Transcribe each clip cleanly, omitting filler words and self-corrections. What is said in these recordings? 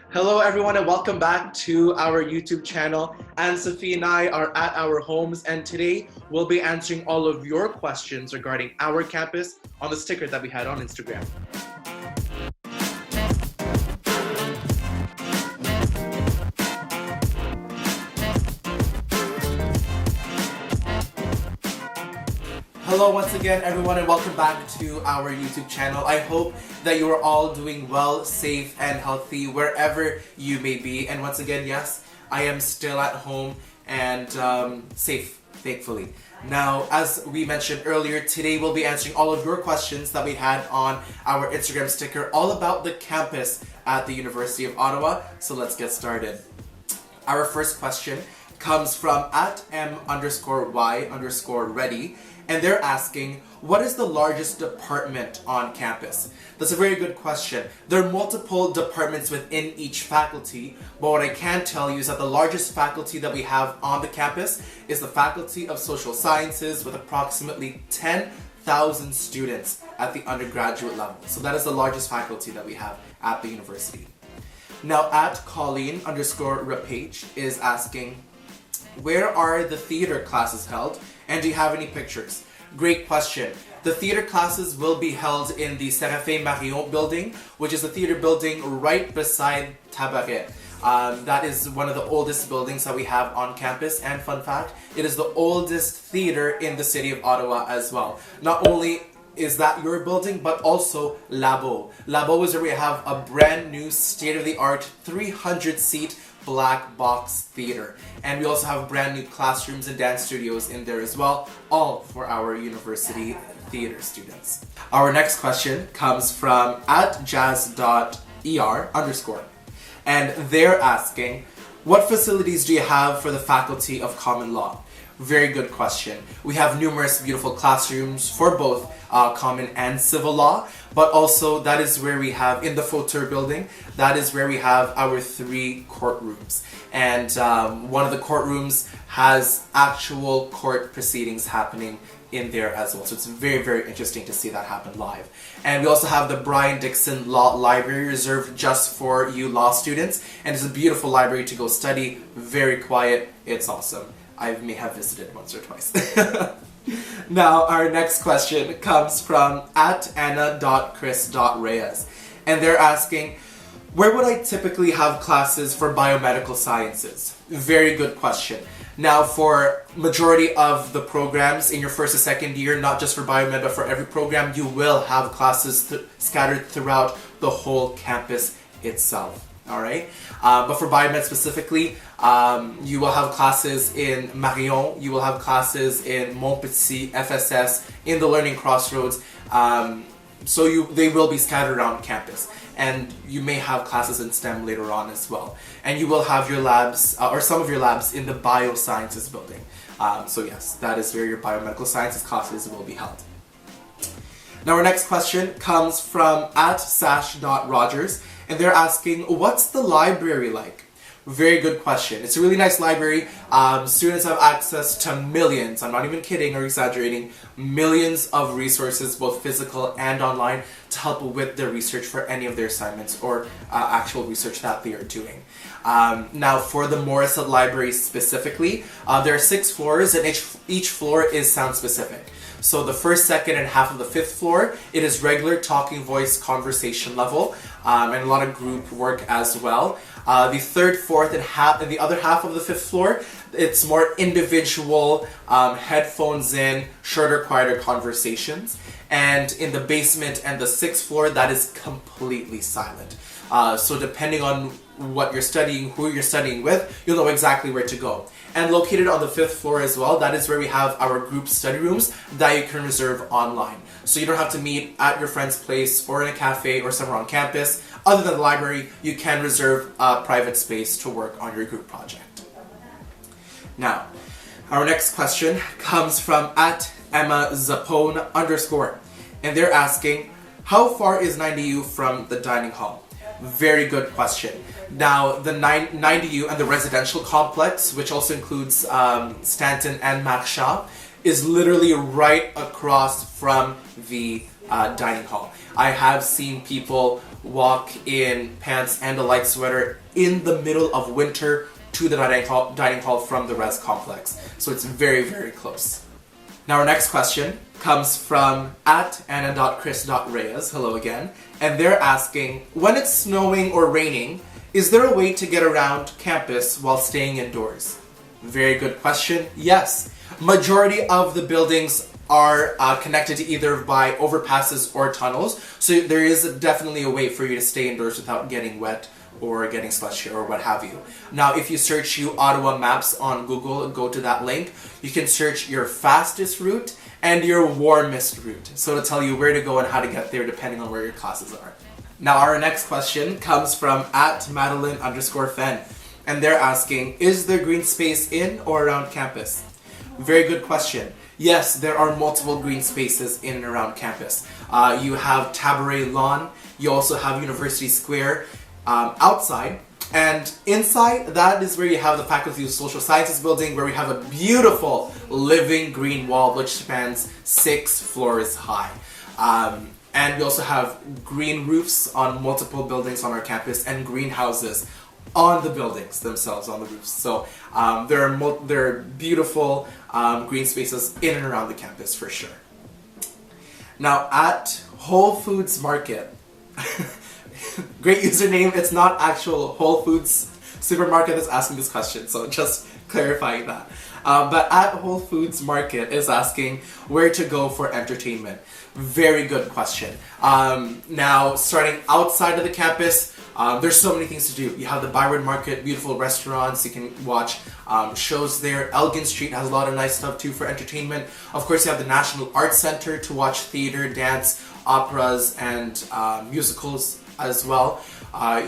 Hello, everyone, and welcome back to our YouTube channel. Anne Sophie and I are at our homes, and today we'll be answering all of your questions regarding our campus on the sticker that we had on Instagram. Hello once again, everyone, and welcome back to our YouTube channel. I hope that you are all doing well, safe, and healthy wherever you may be. And once again, yes, I am still at home and safe, thankfully. Now, as we mentioned earlier, today we'll be answering all of your questions that we had on our Instagram sticker all about the campus at the University of Ottawa. So let's get started. Our first question comes from @m_y_ready, and they're asking, what is the largest department on campus? That's a very good question. There are multiple departments within each faculty, but what I can tell you is that the largest faculty that we have on the campus is the Faculty of Social Sciences, with approximately 10,000 students at the undergraduate level. So that is the largest faculty that we have at the university. Now, @Colleen_Rapage is asking, where are the theater classes held, and do you have any pictures? Great question. The theater classes will be held in the Séraphin Marion building, which is the theater building right beside Tabaret. That is one of the oldest buildings that we have on campus, and fun fact, it is the oldest theater in the city of Ottawa as well. Not only is that your building, but also Labo. Labo is where we have a brand new state-of-the-art 300-seat black box theater. And we also have brand new classrooms and dance studios in there as well, all for our university theater students. Our next question comes from @jazz.er_, and they're asking, what facilities do you have for the Faculty of Common Law? Very good question. We have numerous beautiful classrooms for both common and civil law, but also that is where we have, in the Fauteur building, that is where we have our 3 courtrooms. And one of the courtrooms has actual court proceedings happening in there as well. So it's very, very interesting to see that happen live. And we also have the Brian Dixon Law Library, reserved just for you law students. And it's a beautiful library to go study, very quiet, it's awesome. I may have visited once or twice. Now, our next question comes from @anna.chris.reyes, and they're asking, where would I typically have classes for biomedical sciences? Very good question. Now, for majority of the programs in your first and second year, not just for biomed, but for every program, you will have classes scattered throughout the whole campus itself. Alright? But for biomed specifically, you will have classes in Marion, you will have classes in Montpetit, FSS, in the Learning Crossroads, so they will be scattered around campus. And you may have classes in STEM later on as well. And you will have your labs, or some of your labs, in the Biosciences building. So yes, that is where your biomedical sciences classes will be held. Now our next question comes from @sash.rogers, and they're asking, what's the library like? Very good question. It's a really nice library. Students have access to millions, I'm not even kidding or exaggerating, millions of resources, both physical and online, to help with their research for any of their assignments or actual research that they are doing. Now, for the Morrison Libraries specifically, there are 6 floors, and each floor is sound specific. So the first, second, and half of the 5th floor, it is regular talking voice conversation level, and a lot of group work as well. The 3rd, 4th, and the other half of the 5th floor, it's more individual, headphones in, shorter, quieter conversations. And in the basement and the 6th floor, that is completely silent. So depending on what you're studying, who you're studying with, you'll know exactly where to go. And located on the 5th floor as well, that is where we have our group study rooms that you can reserve online. So you don't have to meet at your friend's place or in a cafe or somewhere on campus. Other than the library, you can reserve a private space to work on your group project. Now, our next question comes from @EmmaZapone_, and they're asking, how far is 90U from the dining hall? Very good question. Now, the 90U and the residential complex, which also includes Stanton and Maksha, is literally right across from the dining hall. I have seen people walk in pants and a light sweater in the middle of winter to the dining hall from the res complex. So it's very, very close. Now our next question comes from @anna.chris.reyes, hello again, and they're asking, when it's snowing or raining, is there a way to get around campus while staying indoors? Very good question. Yes. Majority of the buildings are connected to either by overpasses or tunnels, so there is definitely a way for you to stay indoors without getting wet or getting slushy or what have you. Now, if you search uOttawa maps on Google and go to that link, you can search your fastest route and your warmest route. So it'll tell you where to go and how to get there depending on where your classes are. Now, our next question comes from @Madeline_Fen, and they're asking, is there green space in or around campus? Very good question. Yes, there are multiple green spaces in and around campus. You have Tabaret Lawn, you also have University Square outside, and inside, that is where you have the Faculty of Social Sciences building, where we have a beautiful living green wall which spans 6 floors high. And we also have green roofs on multiple buildings on our campus and greenhouses on the buildings themselves, on the roofs. So there are beautiful green spaces in and around the campus for sure. Now at Whole Foods Market, great username, it's not actual Whole Foods supermarket that's asking this question, so just clarifying that. But at Whole Foods Market is asking where to go for entertainment. Very good question. Now, starting outside of the campus, there's so many things to do. You have the Byward Market, beautiful restaurants, you can watch shows there. Elgin Street has a lot of nice stuff too for entertainment. Of course, you have the National Arts Center to watch theater, dance, operas, and musicals as well.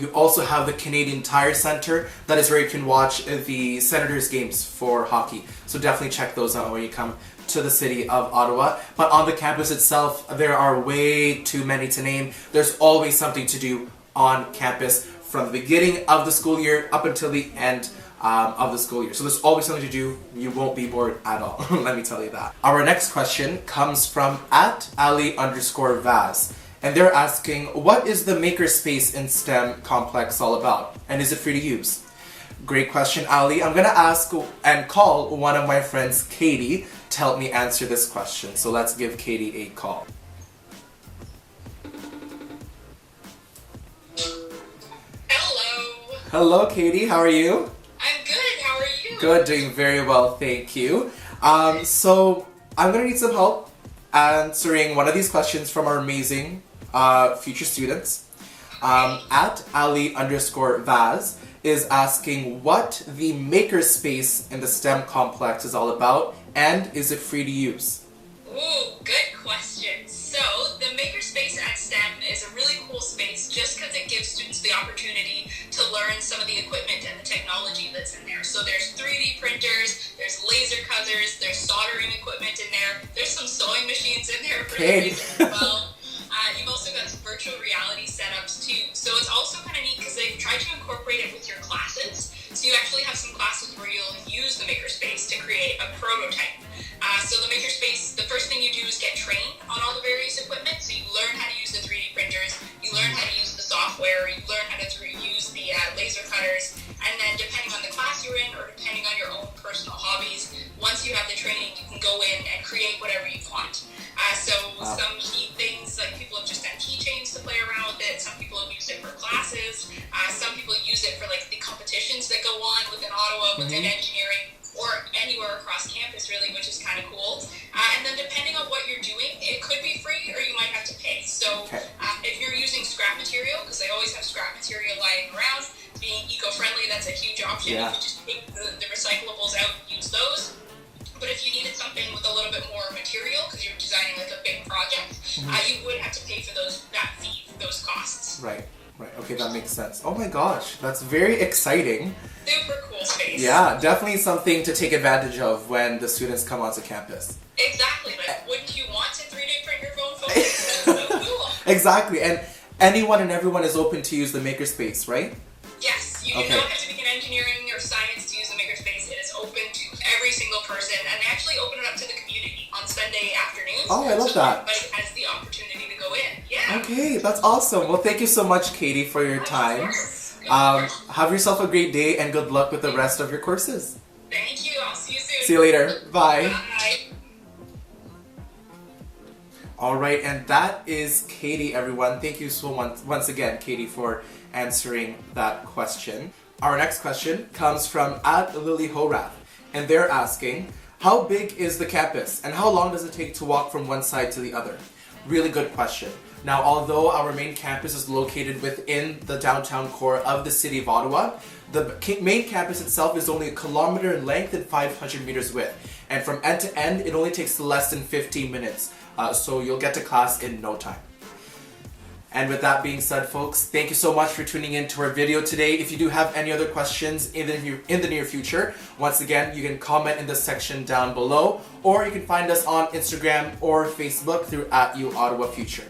You also have the Canadian Tire Center, that is where you can watch the Senators games for hockey. So definitely check those out when you come to the city of Ottawa. But on the campus itself, there are way too many to name. There's always something to do on campus from the beginning of the school year up until the end of the school year. So there's always something to do. You won't be bored at all. Let me tell you that. Our next question comes from @Ali_Vaz. And they're asking, what is the Makerspace in STEM complex all about? And is it free to use? Great question, Ali. I'm going to ask and call one of my friends, Katie, to help me answer this question. So let's give Katie a call. Hello. Hello, Katie. How are you? I'm good. How are you? Good. Doing very well. Thank you. So I'm going to need some help answering one of these questions from our amazing future students. @Ali_Vaz is asking what the Makerspace in the STEM complex is all about, and is it free to use? Ooh, good question. So, the Makerspace at STEM is a really cool space just because it gives students the opportunity to learn some of the equipment and the technology that's in there. So there's 3D printers, there's laser cutters, there's soldering equipment in there, there's some sewing machines in there for the kids as well. You've also got some virtual reality setups too. So it's also kind of neat because they've tried to incorporate it with your classes. So you actually have some classes where you'll use the Makerspace to create a prototype. So the Makerspace, the first thing you do is get trained on all the various equipment. So you learn how to use the 3D printers, you learn how to use the software, you learn how to use the laser cutters, and then depending on the class you're in or depending on your own personal hobbies, once you have the training, you can go in and create whatever you want. Some key things, like people have just done keychains to play around with it. Some people have used it for classes. Some people use it for like the competitions that go on within Ottawa, within engineering, or anywhere across campus really, which is kind of cool. And then depending on what you're doing, it could be free or you might have to pay. So if you're using scrap material, because they always have scrap material lying around, being eco-friendly, that's a huge option. You can just take the recyclables out and use those. But if you needed something with a little bit more material, because you're designing like a big project, you would have to pay for that fee, those costs. Right. Okay, that makes sense. Oh my gosh, that's very exciting. Super cool space. Yeah, definitely something to take advantage of when the students come onto campus. Exactly. Like, wouldn't you want to 3D print your phone photos? That's so cool. Exactly, and anyone and everyone is open to use the Makerspace, right? Yes, you do not have to be in engineering or science to use the Makerspace. It is open to every single person, and they actually open it up to the community on Sunday afternoons. Oh, I love that. Everybody has the opportunity to go in. Yeah. Yeah. Okay, that's awesome. Well, thank you so much, Katie, for your time. Have yourself a great day and good luck with the rest of your courses. Thank you. I'll see you soon. See you later. Bye. Bye. All right, and that is Katie, everyone. Thank you so much once again, Katie, for answering that question. Our next question comes from @LilyHorath, and they're asking, how big is the campus and how long does it take to walk from one side to the other? Really good question. Now, although our main campus is located within the downtown core of the city of Ottawa, the main campus itself is only 1 kilometer in length and 500 meters width. And from end to end, it only takes less than 15 minutes. So you'll get to class in no time. And with that being said, folks, thank you so much for tuning in to our video today. If you do have any other questions in the near future, once again, you can comment in the section down below, or you can find us on Instagram or Facebook through @uOttawaFuture.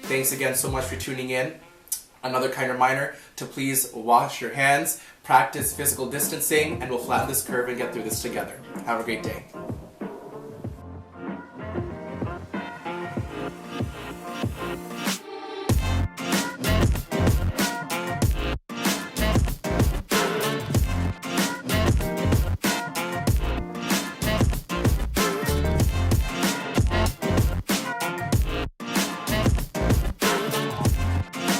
Thanks again so much for tuning in. Another kind reminder to please wash your hands, practice physical distancing, and we'll flatten this curve and get through this together. Have a great day.